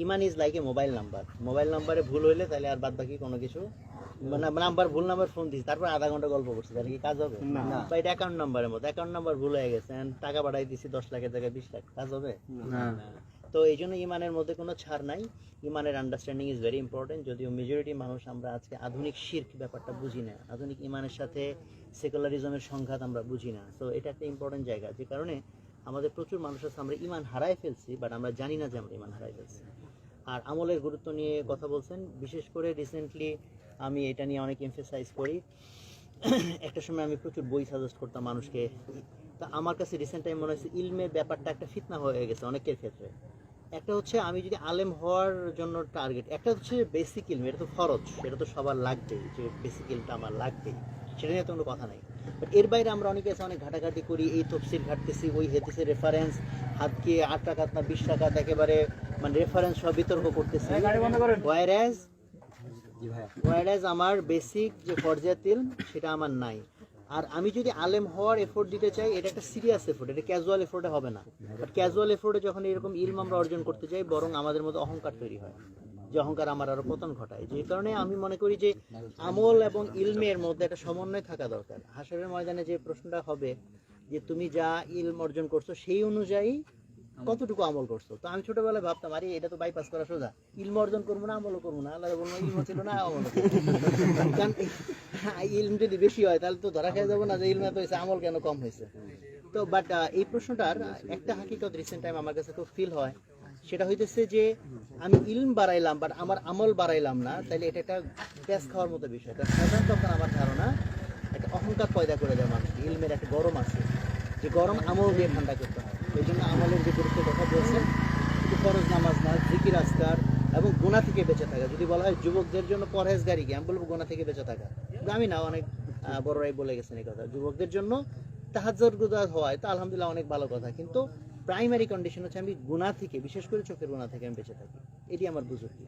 Iman is like a mobile নাম্বারে ভুল হইলে তাহলে আর বাদ বাকি কোনো কিছু মানে ভুল নাম্বার ফোন দিচ্ছি তারপর আধা ঘন্টা গল্প করছি তাহলে কি কাজ হবে বা এটা অ্যাকাউন্ট নাম্বারের মতো অ্যাকাউন্ট নাম্বার ভুল হয়ে গেছে টাকা পাঠাই দিচ্ছি 10 লাখের জায়গায় 20 লাখ কাজ হবে না। তো এই জন্য ইমানের মধ্যে কোনো ছাড় নাই। ইমানের আন্ডারস্ট্যান্ডিং ইজ ভেরি ইম্পর্টেন্ট। যদিও মেজরিটি মানুষ আমরা আজকে আধুনিক শিরক ব্যাপারটা বুঝি না, আধুনিক ইমানের সাথে সেকুলারিজমের সংঘাত আমরা বুঝি না। তো এটা একটা ইম্পর্টেন্ট জায়গা, যে কারণে আমাদের প্রচুর মানুষ আছে আমরা ইমান হারাই ফেলছি, বাট আমরা জানি না যে আমরা ইমান হারাই ফেলছি। আর আমলের গুরুত্ব নিয়ে কথা বলছেন, বিশেষ করে রিসেন্টলি আমি এটা নিয়ে অনেক এমফেসাইজ করি। একটা সময় আমি প্রচুর বই সাজেস্ট করতাম মানুষকে। তা আমার কাছে রিসেন্ট টাইম মনে হচ্ছে ইলমের ব্যাপারটা একটা ফিতনা হয়ে গেছে অনেকের ক্ষেত্রে। একটা হচ্ছে আমি যদি আলেম হওয়ার জন্য টার্গেট, একটা হচ্ছে বেসিক ইলম, এটা তো ফরজ, সেটা তো সবার লাগবেই, যে বেসিক ইলমটা আমার লাগবেই, সেটা নিয়ে তো কোনো কথা নাই। বাট এর বাইরে আমরা অনেকে আছে অনেক ঘাটাঘাটি করি, এই তফসির ঘাটতেছি, ওই হেদিসের রেফারেন্স হাতকে 8 টাকা না 20 টাকা একেবারে মানে রেফারেন্স সব বিতর্ক করতেছি। ওয়াইরাজ আমার বেসিক যে ফরজিয়াত ইলম সেটা আমার নাই। আর আমি যদি আলেম হওয়ার এফোর্ট দিতে চাই, এটা একটা সিরিয়াস এফোর্ট, এটা ক্যাজুয়াল এফোর্টে হবে না। বাট ক্যাজুয়াল এফোর্টে যখন এরকম ইলম আমরা অর্জন করতে যাই, বরং আমাদের মধ্যে অহংকার তৈরি হয়, যে অহংকার আমার আরো পতন ঘটায়। যে কারণে আমি মনে করি যে আমল এবং ইলমের মধ্যে একটা সমন্বয় থাকা দরকার। হাসরের ময়দানে যে প্রশ্নটা হবে যে তুমি যা ইলম অর্জন করছো সেই অনুযায়ী কতটুকু আমল করছো। তো আমি ছোটবেলায় ভাবতাম আরে এটা তো বাইপাস করা সোজা, ইলম অর্জন করবো না আমলও করবো না, আল্লাহ বলবো ইলম ছিল না আমলও করবো। কারণ ইলম যদি বেশি হয় তাহলে তো ধরা খেয়ে যাবো না যে ইলম এত হয়েছে আমল কেন কম হয়েছে। তো বাট এই প্রশ্নটার একটা হাকিকত রিসেন্ট টাইম আমার কাছে খুব ফিল হয়, সেটা হইতেছে যে আমি ইলম বাড়াইলাম বাট আমার আমল বাড়াইলাম না, তাইলে এটা একটা প্যাস খাওয়ার মতো বিষয়। এটা সাধারণত তখন আমার ধারণা একটা অহংকার পয়দা করে দেয় মানুষ। ইলমের একটা গরম আছে, যে গরম আমল দিয়ে ঠান্ডা করতে হয়। এই জন্য আমলের যে গুরুত্বের কথা বলছেন, শুধু ফরজ নামাজ না, জিকির আজকার এবং গুনাহ থেকে বেঁচে থাকা। যদি বলা হয় যুবকদের জন্য পরহেজগারি কি, আমি বলবো গুনাহ থেকে বেঁচে থাকা। কিন্তু আমি না, অনেক বড়রাই বলে গেছেন এই কথা। যুবকদের জন্য তাহাজ্জুদ গুজার হয় তো আলহামদুলিল্লাহ অনেক ভালো কথা, কিন্তু প্রাইমারি কন্ডিশন হচ্ছে আমি গুনাহ থেকে, বিশেষ করে চোখের গুনাহ থেকে আমি বেঁচে থাকি। এটি আমার বুঝুকি।